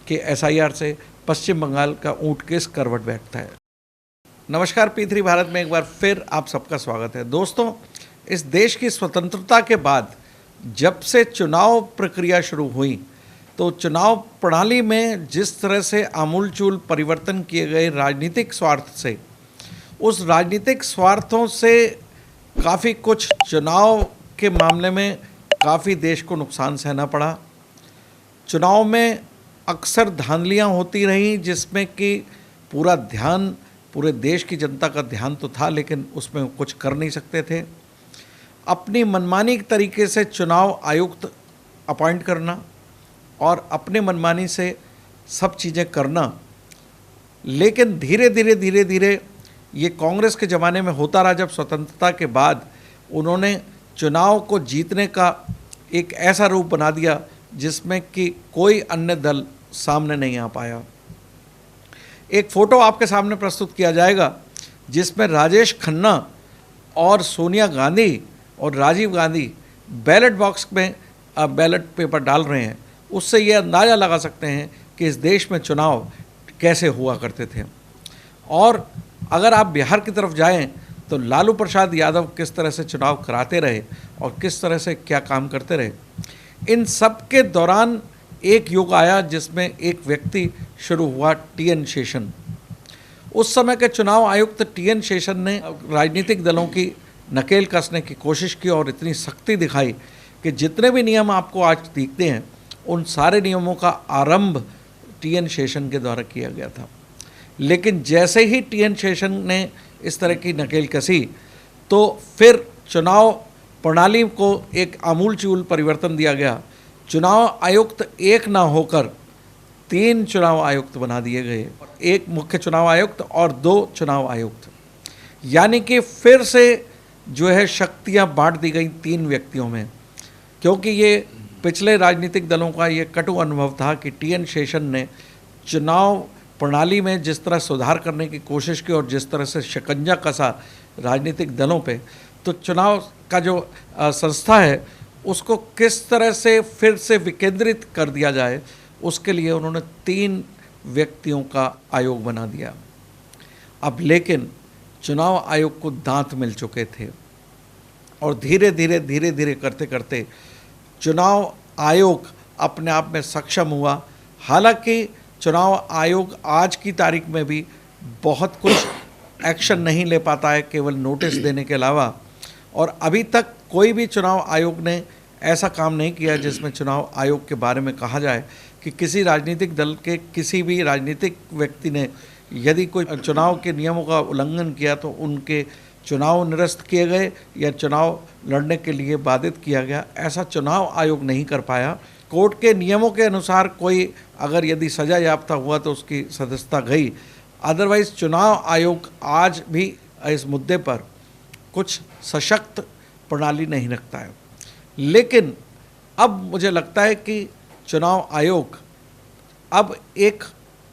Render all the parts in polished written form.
कि एसआईआर से पश्चिम बंगाल का ऊंट किस करवट बैठता है। नमस्कार, P3 भारत में एक बार फिर आप सबका स्वागत है। दोस्तों, इस देश की स्वतंत्रता के बाद जब से चुनाव प्रक्रिया शुरू हुई तो चुनाव प्रणाली में जिस तरह से आमूलचूल परिवर्तन किए गए राजनीतिक स्वार्थ से, उस राजनीतिक स्वार्थों से काफ़ी कुछ चुनाव के मामले में काफ़ी देश को नुकसान सहना पड़ा। चुनाव में अक्सर धांधलियाँ होती रहीं जिसमें कि पूरा ध्यान, पूरे देश की जनता का ध्यान तो था लेकिन उसमें कुछ कर नहीं सकते थे। अपनी मनमानी तरीके से चुनाव आयुक्त अपॉइंट करना और अपने मनमानी से सब चीज़ें करना, लेकिन धीरे धीरे ये कांग्रेस के ज़माने में होता रहा। जब स्वतंत्रता के बाद उन्होंने चुनाव को जीतने का एक ऐसा रूप बना दिया जिसमें कि कोई अन्य दल सामने नहीं आ पाया। एक फ़ोटो आपके सामने प्रस्तुत किया जाएगा जिसमें राजेश खन्ना और सोनिया गांधी और राजीव गांधी बैलेट बॉक्स में बैलेट पेपर डाल रहे हैं। उससे ये अंदाज़ा लगा सकते हैं कि इस देश में चुनाव कैसे हुआ करते थे। और अगर आप बिहार की तरफ जाएं तो लालू प्रसाद यादव किस तरह से चुनाव कराते रहे और किस तरह से क्या काम करते रहे। इन सब के दौरान एक युग आया जिसमें एक व्यक्ति शुरू हुआ, टी.एन. शेषन। उस समय के चुनाव आयुक्त टी.एन. शेषन ने राजनीतिक दलों की नकेल कसने की कोशिश की और इतनी सख्ती दिखाई कि जितने भी नियम आपको आज दिखते हैं उन सारे नियमों का आरंभ टी.एन. शेषन के द्वारा किया गया था। लेकिन जैसे ही टी.एन. शेषन ने इस तरह की नकेल कसी तो फिर चुनाव प्रणाली को एक आमूलचूल परिवर्तन दिया गया। चुनाव आयुक्त एक ना होकर 3 चुनाव आयुक्त बना दिए गए, एक मुख्य चुनाव आयुक्त और 2 चुनाव आयुक्त, यानी कि फिर से जो है शक्तियां बांट दी गई 3 व्यक्तियों में। क्योंकि ये पिछले राजनीतिक दलों का ये कटु अनुभव था कि टी.एन. शेषन ने चुनाव प्रणाली में जिस तरह सुधार करने की कोशिश की और जिस तरह से शिकंजा कसा राजनीतिक दलों पे, तो चुनाव का जो संस्था है उसको किस तरह से फिर से विकेंद्रित कर दिया जाए, उसके लिए उन्होंने 3 व्यक्तियों का आयोग बना दिया। अब लेकिन चुनाव आयोग को दांत मिल चुके थे और धीरे धीरे करते करते चुनाव आयोग अपने आप में सक्षम हुआ। हालांकि चुनाव आयोग आज की तारीख में भी बहुत कुछ एक्शन नहीं ले पाता है, केवल नोटिस देने के अलावा। और अभी तक कोई भी चुनाव आयोग ने ऐसा काम नहीं किया जिसमें चुनाव आयोग के बारे में कहा जाए कि किसी राजनीतिक दल के किसी भी राजनीतिक व्यक्ति ने यदि कोई चुनाव के नियमों का उल्लंघन किया तो उनके चुनाव निरस्त किए गए या चुनाव लड़ने के लिए बाधित किया गया। ऐसा चुनाव आयोग नहीं कर पाया। कोर्ट के नियमों के अनुसार कोई अगर यदि सजा याफ्ता हुआ तो उसकी सदस्यता गई, अदरवाइज़ चुनाव आयोग आज भी इस मुद्दे पर कुछ सशक्त प्रणाली नहीं रखता है। लेकिन अब मुझे लगता है कि चुनाव आयोग अब एक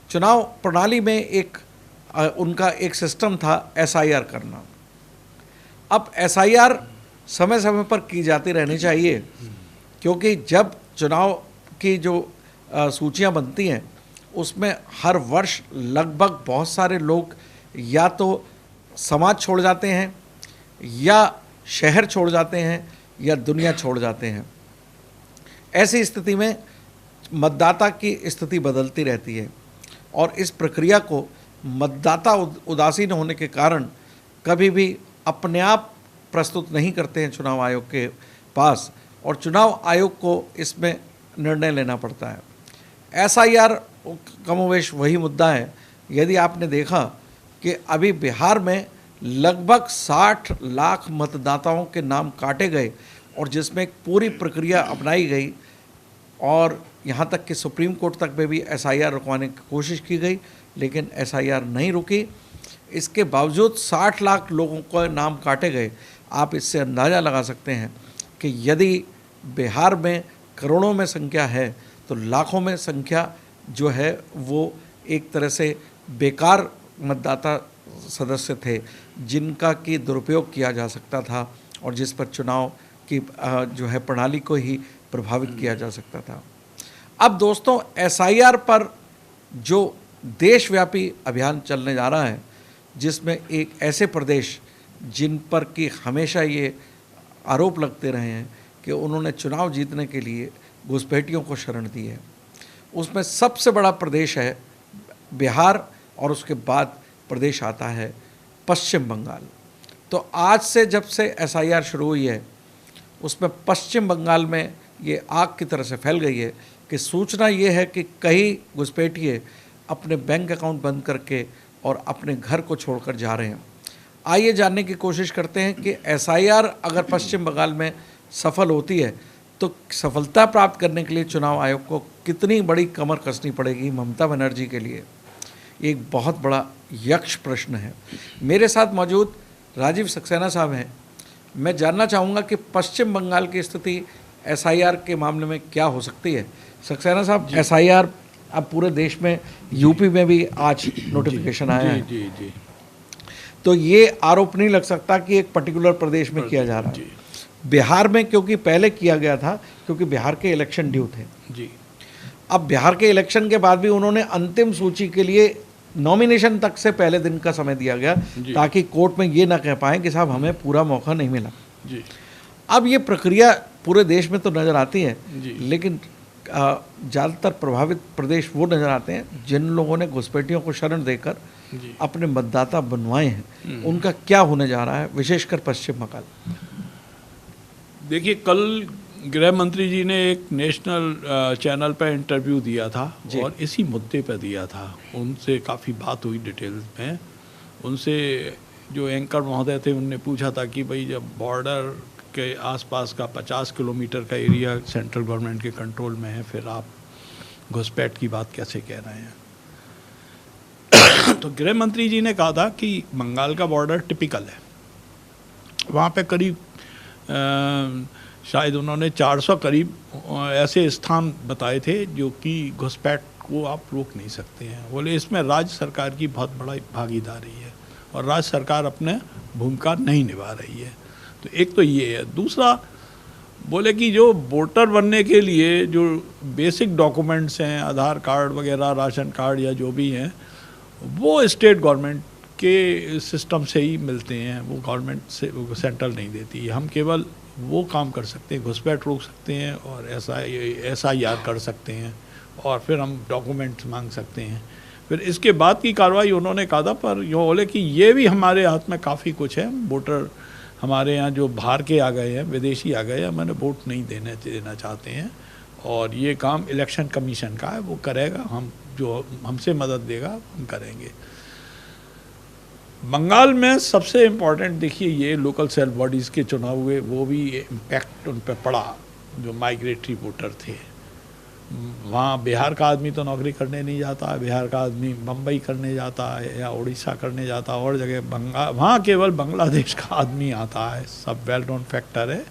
चुनाव प्रणाली में एक उनका एक सिस्टम था एसआईआर करना। अब एसआईआर समय समय पर की जाती रहनी चाहिए, क्योंकि जब चुनाव की जो सूचियां बनती हैं उसमें हर वर्ष लगभग बहुत सारे लोग या तो समाज छोड़ जाते हैं या शहर छोड़ जाते हैं या दुनिया छोड़ जाते हैं। ऐसी स्थिति में मतदाता की स्थिति बदलती रहती है और इस प्रक्रिया को मतदाता उदासीन होने के कारण कभी भी अपने आप प्रस्तुत नहीं करते हैं चुनाव आयोग के पास, और चुनाव आयोग को इसमें निर्णय लेना पड़ता है। एसआईआर कमोवेश वही मुद्दा है। यदि आपने देखा कि अभी बिहार में लगभग 60 लाख मतदाताओं के नाम काटे गए और जिसमें एक पूरी प्रक्रिया अपनाई गई और यहाँ तक कि सुप्रीम कोर्ट तक में भी एसआईआर रुकवाने की कोशिश की गई, लेकिन एसआईआर नहीं रुकी। इसके बावजूद 60 लाख लोगों को नाम काटे गए। आप इससे अंदाज़ा लगा सकते हैं कि यदि बिहार में करोड़ों में संख्या है तो लाखों में संख्या जो है वो एक तरह से बेकार मतदाता सदस्य थे जिनका कि दुरुपयोग किया जा सकता था और जिस पर चुनाव की जो है प्रणाली को ही प्रभावित किया जा सकता था। अब दोस्तों एसआईआर पर जो देशव्यापी अभियान चलने जा रहा है, जिसमें एक ऐसे प्रदेश जिन पर कि हमेशा ये आरोप लगते रहे हैं कि उन्होंने चुनाव जीतने के लिए घुसपैठियों को शरण दी है, उसमें सबसे बड़ा प्रदेश है बिहार और उसके बाद प्रदेश आता है पश्चिम बंगाल। तो आज से जब से एसआईआर शुरू हुई है, उसमें पश्चिम बंगाल में ये आग की तरह से फैल गई है कि सूचना ये है कि कई घुसपैठिए अपने बैंक अकाउंट बंद करके और अपने घर को छोड़कर जा रहे हैं। आइए जानने की कोशिश करते हैं कि एसआईआर अगर पश्चिम बंगाल में सफल होती है तो सफलता प्राप्त करने के लिए चुनाव आयोग को कितनी बड़ी कमर कसनी पड़ेगी ममता बनर्जी के लिए, एक बहुत बड़ा यक्ष प्रश्न है। मेरे साथ मौजूद राजीव सक्सेना साहब हैं। मैं जानना चाहूँगा कि पश्चिम बंगाल की स्थिति एसआईआर के मामले में क्या हो सकती है। सक्सेना साहब, एसआईआर अब पूरे देश में, यूपी में भी आज नोटिफिकेशन आया है, जी। तो ये आरोप नहीं लग सकता कि एक पर्टिकुलर प्रदेश में किया जा रहा है। बिहार में क्योंकि पहले किया गया था, क्योंकि बिहार के इलेक्शन ड्यू थे जी। अब बिहार के इलेक्शन के बाद भी उन्होंने अंतिम सूची के लिए नॉमिनेशन तक से पहले दिन का समय दिया गया ताकि कोर्ट में ये ना कह पाएं कि साहब हमें पूरा मौका नहीं मिला जी। अब ये प्रक्रिया पूरे देश में तो नज़र आती है, लेकिन ज़्यादातर प्रभावित प्रदेश वो नज़र आते हैं जिन लोगों ने घुसपैठियों को शरण देकर अपने मतदाता बनवाए हैं। उनका क्या होने जा रहा है, विशेषकर पश्चिम बंगाल? देखिए, कल गृह मंत्री जी ने एक नेशनल चैनल पर इंटरव्यू दिया था और इसी मुद्दे पर दिया था। उनसे काफ़ी बात हुई डिटेल्स में। उनसे जो एंकर महोदय थे उनने पूछा था कि भाई जब बॉर्डर के आसपास का 50 किलोमीटर का एरिया सेंट्रल गवर्नमेंट के कंट्रोल में है, फिर आप घुसपैठ की बात कैसे कह रहे हैं? तो गृह मंत्री जी ने कहा था कि बंगाल का बॉर्डर टिपिकल है। वहाँ पे करीब शायद उन्होंने 400 करीब ऐसे स्थान बताए थे जो कि घुसपैठ को आप रोक नहीं सकते हैं। बोले इसमें राज्य सरकार की बहुत बड़ा भागीदारी है और राज्य सरकार अपने भूमिका नहीं निभा रही है। तो एक तो ये है। दूसरा, बोले कि जो वोटर बनने के लिए जो बेसिक डॉक्यूमेंट्स हैं, आधार कार्ड वगैरह, राशन कार्ड या जो भी हैं, वो स्टेट गवर्नमेंट के सिस्टम से ही मिलते हैं, वो गवर्नमेंट से, वो सेंट्रल नहीं देती। हम केवल वो काम कर सकते हैं, घुसपैठ रोक सकते हैं और एसआईआर कर सकते हैं और फिर हम डॉक्यूमेंट्स मांग सकते हैं। फिर इसके बाद की कार्रवाई उन्होंने कहा था, पर ये बोले कि ये भी हमारे हाथ में काफ़ी कुछ है। वोटर हमारे यहाँ जो बाहर के आ गए हैं, विदेशी आ गए हैं, मैंने वोट नहीं देना चाहते हैं और ये काम इलेक्शन कमीशन का है, वो करेगा। हम जो हमसे मदद देगा हम करेंगे। बंगाल में सबसे इम्पॉर्टेंट देखिए, ये लोकल सेल्फ बॉडीज़ के चुनाव हुए, वो भी इम्पैक्ट उन पर पड़ा जो माइग्रेटरी वोटर थे। वहाँ बिहार का आदमी तो नौकरी करने नहीं जाता है, बिहार का आदमी मुंबई करने जाता है या उड़ीसा करने जाता है और जगह। वहाँ केवल बांग्लादेश का आदमी आता है, सब वेल नोन फैक्टर है।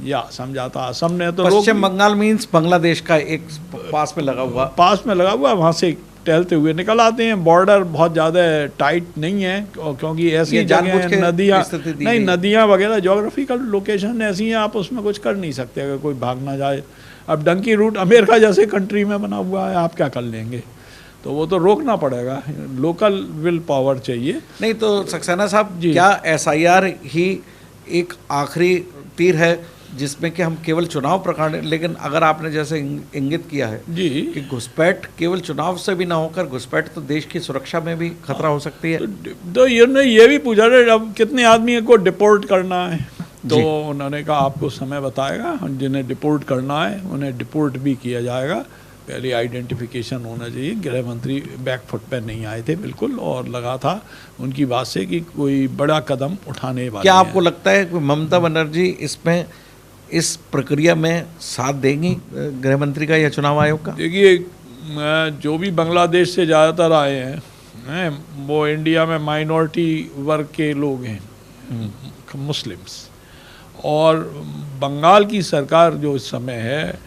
या असम जाता, असम ने तो पश्चिम बंगाल मीन्स बांग्लादेश का एक पास में लगा हुआ वहाँ से टहलते हुए निकल आते हैं। बॉर्डर बहुत ज़्यादा टाइट नहीं है क्योंकि ऐसी जगह नदियाँ नहीं, नदियाँ वगैरह ज्योग्राफिकल लोकेशन ऐसी हैं, आप उसमें कुछ कर नहीं सकते अगर कोई भाग ना जाए। अब डंकी रूट अमेरिका जैसे कंट्री में बना हुआ है, आप क्या कर लेंगे? तो वो तो रोकना पड़ेगा, लोकल विल पावर चाहिए। नहीं तो सक्सेना साहब, क्या एसआईआर ही एक आखिरी तीर है जिसमें कि हम केवल चुनाव प्रकार, लेकिन अगर आपने जैसे इंगित किया है जी कि घुसपैठ केवल चुनाव से भी ना होकर घुसपैठ तो देश की सुरक्षा में भी खतरा हो सकती है। तो ये भी पूछा रहे अब कितने आदमी को डिपोर्ट करना है, तो उन्होंने कहा आपको समय बताएगा, जिन्हें डिपोर्ट करना है उन्हें डिपोर्ट भी किया जाएगा। पहले आइडेंटिफिकेशन होना चाहिए। गृह मंत्री बैकफुट पर नहीं आए थे बिल्कुल, और लगा था उनकी बात से कि कोई बड़ा कदम उठाने वाले। क्या आपको लगता है कि ममता बनर्जी इसमें इस प्रक्रिया में साथ देंगी गृह मंत्री का या चुनाव आयोग का? देखिए, जो भी बांग्लादेश से ज़्यादातर आए हैं वो इंडिया में माइनॉरिटी वर्ग के लोग हैं, मुस्लिम्स। और बंगाल की सरकार जो इस समय है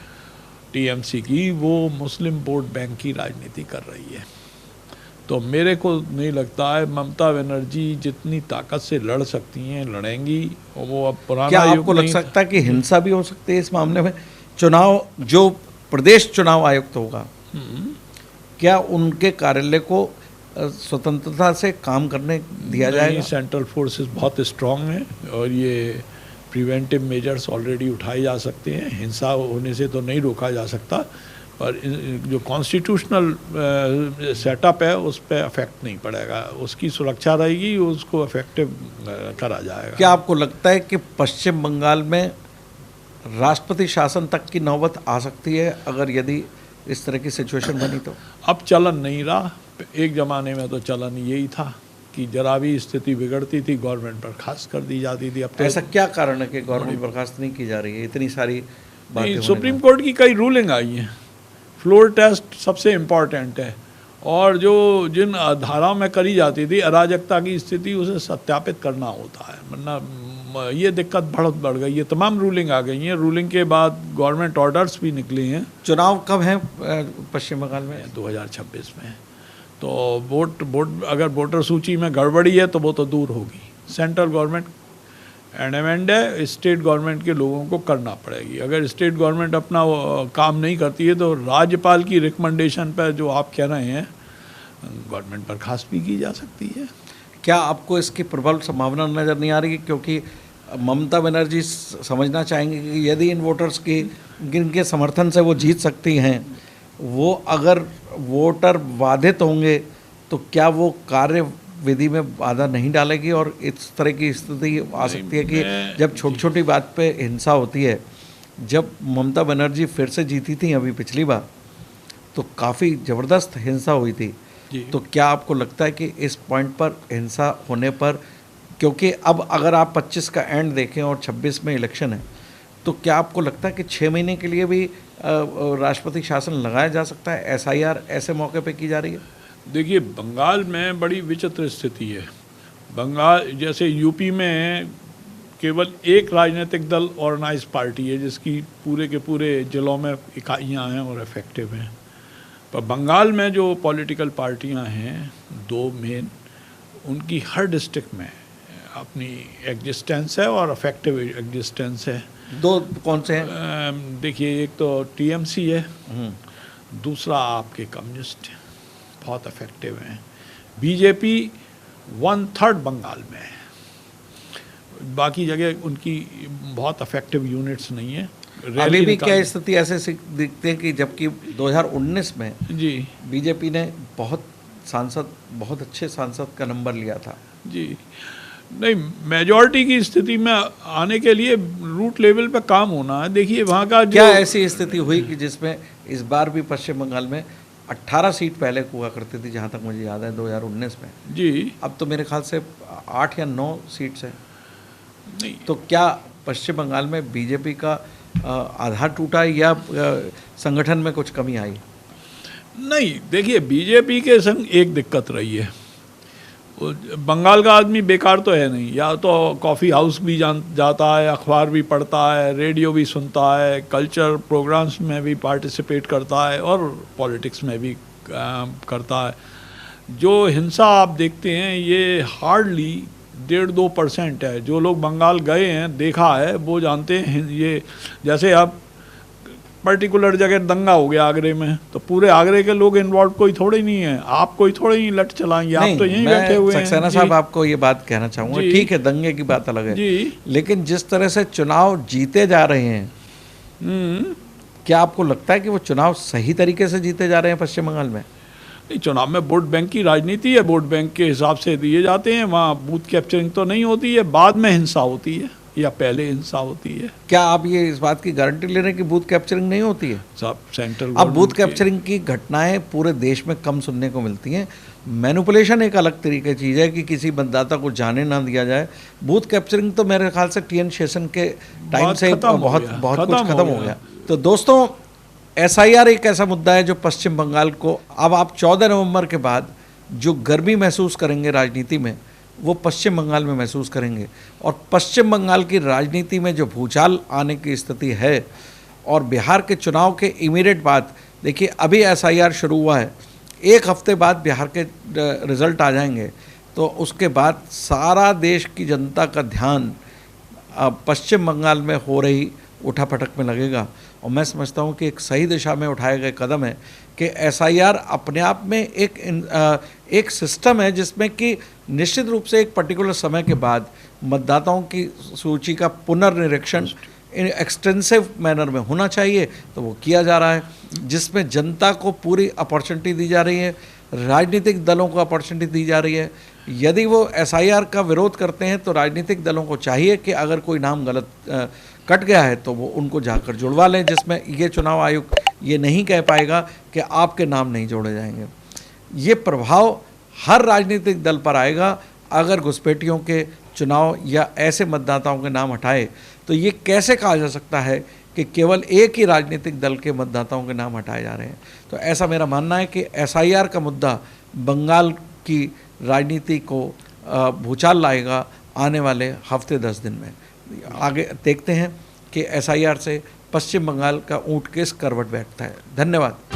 टीएमसी की, वो मुस्लिम वोट बैंक की राजनीति कर रही है। तो मेरे को नहीं लगता है ममता बनर्जी जितनी ताकत से लड़ सकती हैं लड़ेंगी। और वो अब पुराना क्या आपको लग सकता है कि हिंसा भी हो सकती है इस मामले में? चुनाव जो प्रदेश चुनाव आयुक्त होगा, क्या उनके कार्यालय को स्वतंत्रता से काम करने दिया जाएगा? सेंट्रल फोर्सेस बहुत स्ट्रांग हैं और ये प्रिवेंटिव मेजर्स ऑलरेडी उठाए जा सकते हैं। हिंसा होने से तो नहीं रोका जा सकता, पर जो कॉन्स्टिट्यूशनल सेटअप है उस पर अफेक्ट नहीं पड़ेगा, उसकी सुरक्षा रहेगी, उसको इफेक्टिव करा जाएगा। क्या आपको लगता है कि पश्चिम बंगाल में राष्ट्रपति शासन तक की नौबत आ सकती है अगर यदि इस तरह की सिचुएशन बनी तो? अब चलन नहीं रहा, एक ज़माने में तो चलन यही था कि जरा भी स्थिति बिगड़ती थी गवर्नमेंट बर्खास्त कर दी जाती थी। अब तो ऐसा क्या कारण है कि गवर्नमेंट बर्खास्त नहीं की जा रही है? इतनी सारी बातें सुप्रीम कोर्ट की कई रूलिंग आई हैं। फ्लोर टेस्ट सबसे इम्पॉर्टेंट है, और जो जिन धाराओं में करी जाती थी अराजकता की स्थिति, उसे सत्यापित करना होता है, वरना ये दिक्कत बहुत बढ़ गई है। तमाम रूलिंग आ गई हैं, रूलिंग के बाद गवर्नमेंट ऑर्डर्स भी निकले हैं। चुनाव कब है पश्चिम बंगाल में? 2026 में। तो वोट अगर वोटर सूची में गड़बड़ी है तो वो तो दूर होगी। सेंट्रल गवर्नमेंट एंडमेंड है, स्टेट गवर्नमेंट के लोगों को करना पड़ेगी। अगर स्टेट गवर्नमेंट अपना काम नहीं करती है तो राज्यपाल की रिकमेंडेशन पर, जो आप कह रहे हैं, गवर्नमेंट बर्खास्त भी की जा सकती है। क्या आपको इसकी प्रबल संभावना नज़र नहीं आ रही? क्योंकि ममता बनर्जी समझना चाहेंगे कि यदि इन वोटर्स की, जिनके समर्थन से वो जीत सकती हैं, वो अगर वोटर बाधित होंगे तो क्या वो कार्य विधि में बाधा नहीं डालेगी? और इस तरह की स्थिति आ सकती है कि जब छोटी छोटी बात पे हिंसा होती है, जब ममता बनर्जी फिर से जीती थी अभी पिछली बार, तो काफ़ी ज़बरदस्त हिंसा हुई थी। तो क्या आपको लगता है कि इस पॉइंट पर हिंसा होने पर, क्योंकि अब अगर आप 25 का एंड देखें और 26 में इलेक्शन है, तो क्या आपको लगता है कि 6 महीने के लिए भी राष्ट्रपति शासन लगाया जा सकता है? SIR ऐसे मौके पे की जा रही है? देखिए, बंगाल में बड़ी विचित्र स्थिति है। बंगाल जैसे यूपी में केवल एक राजनीतिक दल ऑर्गेनाइज पार्टी है जिसकी पूरे के पूरे जिलों में इकाइयाँ हैं और इफेक्टिव हैं, पर बंगाल में जो पॉलिटिकल पार्टियाँ हैं, 2 मेन, उनकी हर डिस्ट्रिक्ट में अपनी एग्जिस्टेंस है और इफेक्टिव एग्जिस्टेंस है। 2 कौन से हैं? देखिए, एक तो TMC है, दूसरा आपके कम्युनिस्ट बहुत इफेक्टिव हैं। BJP 1/3 बंगाल में है, बाकी जगह उनकी बहुत इफेक्टिव यूनिट्स नहीं है। अभी भी क्या स्थिति ऐसे दिखती है कि जबकि 2019 में जी BJP ने बहुत अच्छे सांसद का नंबर लिया था? जी नहीं, मेजॉरिटी की स्थिति में आने के लिए रूट लेवल पे काम होना है। देखिए, वहाँ का क्या ऐसी स्थिति हुई कि जिसमें इस बार भी पश्चिम बंगाल में 18 सीट पहले हुआ करती थी, जहाँ तक मुझे याद है 2019 में जी, अब तो मेरे ख्याल से 8 या 9 सीट्स हैं। नहीं, तो क्या पश्चिम बंगाल में BJP का आधार टूटा या संगठन में कुछ कमी आई? नहीं, देखिए, BJP के संग एक दिक्कत रही है, बंगाल का आदमी बेकार तो है नहीं, या तो कॉफ़ी हाउस भी जाता है, अखबार भी पढ़ता है, रेडियो भी सुनता है, कल्चर प्रोग्राम्स में भी पार्टिसिपेट करता है और पॉलिटिक्स में भी करता है। जो हिंसा आप देखते हैं ये हार्डली 1.5-2% है। जो लोग बंगाल गए हैं, देखा है, वो जानते हैं। ये जैसे अब पर्टिकुलर जगह दंगा हो गया आगरे में, तो पूरे आगरे के लोग इन्वॉल्व कोई थोड़े नहीं है, आप कोई थोड़े नहीं लट चलाएंगे, आप तो यहीं बैठे हुए हैं। सक्सेना साहब, आपको ये बात कहना चाहूँगा, ठीक है, दंगे की बात अलग है जी, लेकिन जिस तरह से चुनाव जीते जा रहे हैं, क्या आपको लगता है कि वो चुनाव सही तरीके से जीते जा रहे हैं पश्चिम बंगाल में? नहीं, चुनाव में वोट बैंक की राजनीति है, वोट बैंक के हिसाब से दिए जाते हैं, वहाँ बूथ कैप्चरिंग तो नहीं होती है, बाद में हिंसा होती है या पहले हिंसा होती है। क्या आप ये इस बात की गारंटी ले रहे हैं कि बूथ कैप्चरिंग नहीं होती है? सब सेंट्रल अब बूथ कैप्चरिंग की घटनाएं पूरे देश में कम सुनने को मिलती हैं। मैनिपुलेशन एक अलग तरीके की चीज़ है कि किसी मतदाता को जाने ना दिया जाए। बूथ कैप्चरिंग तो मेरे ख्याल से TN शेषन के टाइम से बहुत कुछ खत्म हो गया। तो दोस्तों, SIR एक ऐसा मुद्दा है जो पश्चिम बंगाल को, अब आप 14 नवंबर के बाद जो गर्मी महसूस करेंगे राजनीति में, वो पश्चिम बंगाल में महसूस करेंगे। और पश्चिम बंगाल की राजनीति में जो भूचाल आने की स्थिति है, और बिहार के चुनाव के इमीडिएट बाद, देखिए अभी SIR शुरू हुआ है, 1 हफ्ते बाद बिहार के रिज़ल्ट आ जाएंगे, तो उसके बाद सारा देश की जनता का ध्यान पश्चिम बंगाल में हो रही उठापटक में लगेगा। और मैं समझता हूँ कि एक सही दिशा में उठाए गए कदम है कि एसआईआर अपने आप में एक सिस्टम है जिसमें कि निश्चित रूप से एक पर्टिकुलर समय के बाद मतदाताओं की सूची का पुनर्निरीक्षण एक्सटेंसिव मैनर में होना चाहिए, तो वो किया जा रहा है, जिसमें जनता को पूरी अपॉर्चुनिटी दी जा रही है, राजनीतिक दलों को अपॉर्चुनिटी दी जा रही है। यदि वो एसआईआर का विरोध करते हैं तो राजनीतिक दलों को चाहिए कि अगर कोई नाम गलत कट गया है तो वो उनको जाकर जुड़वा लें, जिसमें ये चुनाव आयोग ये नहीं कह पाएगा कि आपके नाम नहीं जोड़े जाएंगे। ये प्रभाव हर राजनीतिक दल पर आएगा अगर घुसपैठियों के चुनाव या ऐसे मतदाताओं के नाम हटाए। तो ये कैसे कहा जा सकता है कि केवल एक ही राजनीतिक दल के मतदाताओं के नाम हटाए जा रहे हैं? तो ऐसा मेरा मानना है कि एसआईआर का मुद्दा बंगाल की राजनीति को भूचाल लाएगा आने वाले हफ्ते 10 दिन में। आगे देखते हैं कि एसआईआर से पश्चिम बंगाल का ऊंट किस करवट बैठता है। धन्यवाद।